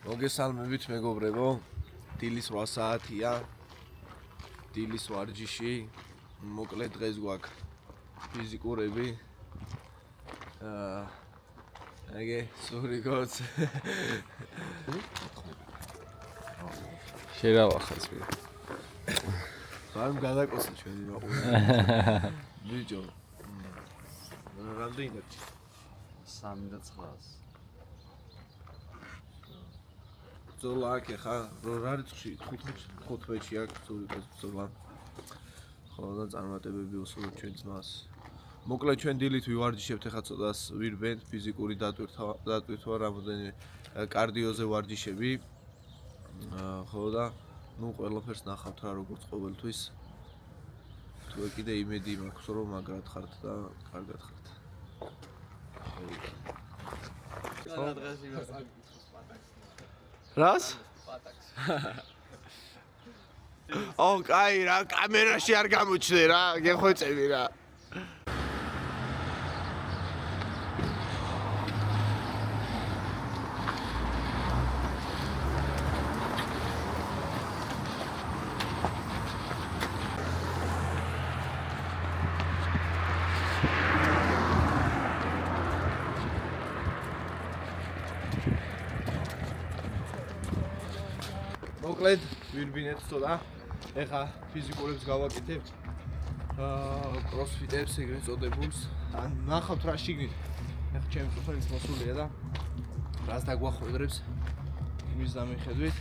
მოგესალმებით მეგობრებო, დილის 8 საათია, დილის ვარჯიში, მოკლედ დღეს გვაქვს ფიზიკურები, ეგე სურიგოც, შერავახაც მე. ხარ გადაკოსა ჩვენი მაყურე. ბიჭო. რამდენი დარჩა? 3:09. ზოლა აქ ხა, რა რიცხვი 15-ში აქვს სურიგოც ზოლა. ხო და წარმატებები უსურვებთ ჩვენ ძმას. მოკლედ ჩვენ დილით ვივარჯიშებთ ახლა ცოტას ვირბენთ ფიზიკური დატვირთვა რამოდენიმე კარდიოზე ვარჯიშები. ხო და ნუ ყველაფერს ნახავთ რა როგორც ყოველთვის. თუ კიდე იმედი მაქვს რომ მაგრად ხართ და კარგად ხართ. რას? ო, კაი რა, კამერაში არ გამოჩნე რა, გეხვეწები რა. მოკლედ ვირბინეთ ცოტა. ეხა ფიზიკურებს გავაკეთებთ. კროსფიტებს ეგრეთ წოდებულს. ან ნახავთ რა შიგნით. ეხა ჩემი სოფელიც მოსულია და რას დაგვახვედრებს იმის დამიხედვით.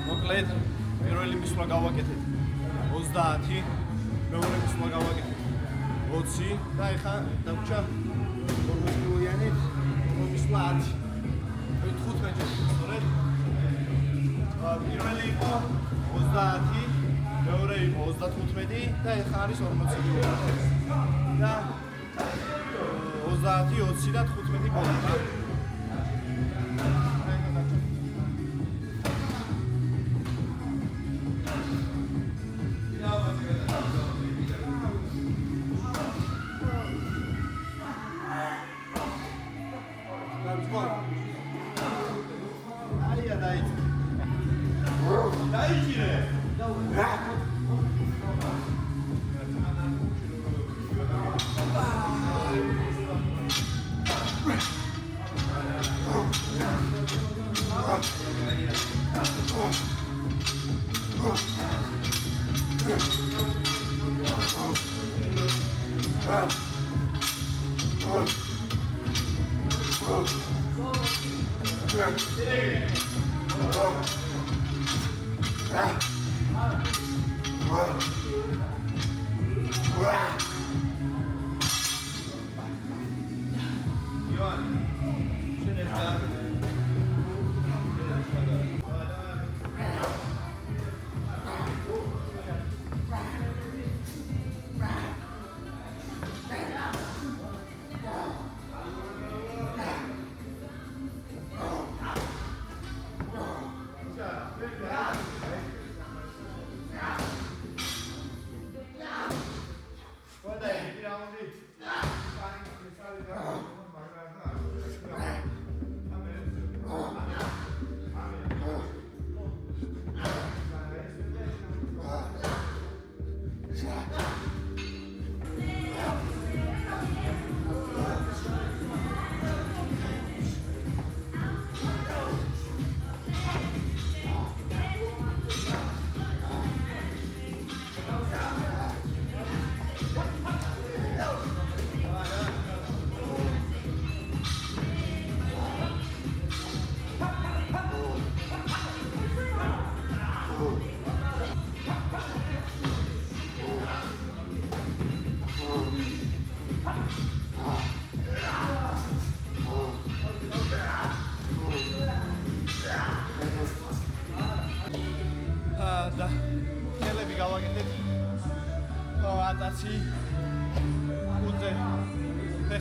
მოკლედ პირველი მისვლა გავაკეთეთ 30, მეორე მისვლა გავაკეთეთ 20 და ეხა დაგვრჩა 40 მილიონი მისვლა 10. 15 ჯერ სწორედ. პირველი იყო 30, მეორე იყო 35 და ეხა არის 40 მილიონი. და 30, 20 და 15 ბოლოა.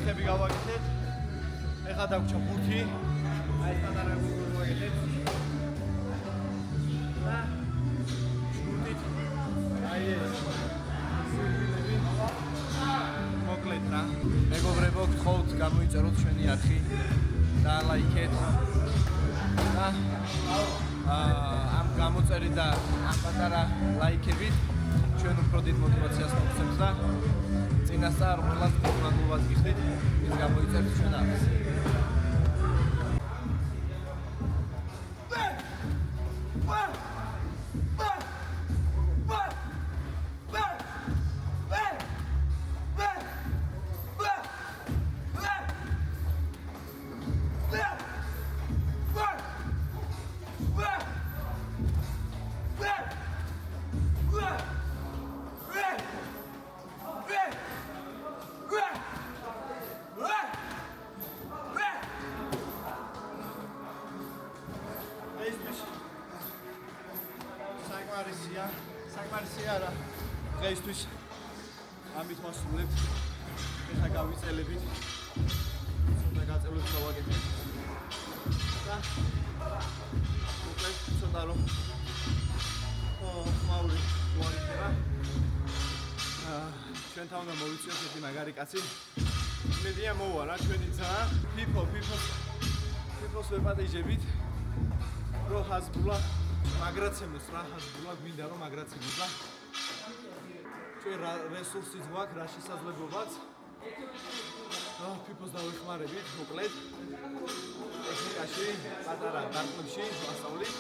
ლაიქები გავაკეთეთ. ეხლა დაგვრჩა ბურთი. აი ეს პატარა გულს გავაკეთეთ. და ბურთით აი ეს მოკლედ რა. მეგობრებო, გთხოვთ გამოიწეროთ ჩვენი არხი და ლაიქეთ. და ამ გამოწერით და ამ პატარა ლაიქებით ჩვენ უფრო დიდ мотивაციას მოგცემთ და წინასწარ ყველას პროგრამულად გიხდით ის გამოიწერთ ჩვენ არხს. საკმარისია რა დღეისთვის ამით მოსულებ ეხლა გავიწელებით ცოტა გაწევლებს გავაკეთებ და მოკლედ ცოტა რომ ხმაური უარიხება ჩვენთან უნდა მოვიწიოთ ერთი მაგარი კაცი იმედია მოვა რა ჩვენი ძაა ფიფოს ვეპატიჟებით რო ჰაზბულა მაგრაცემოს რა ჰაზბულა გვინდა რომ მაგრაცემოს და ჩვენ რესურსიც გვაქვს რა შესაძლებლობაც ფიფოს დავეხმარებით მოკლედ ტექნიკაში პატარა დარტყმებში ვასწავლით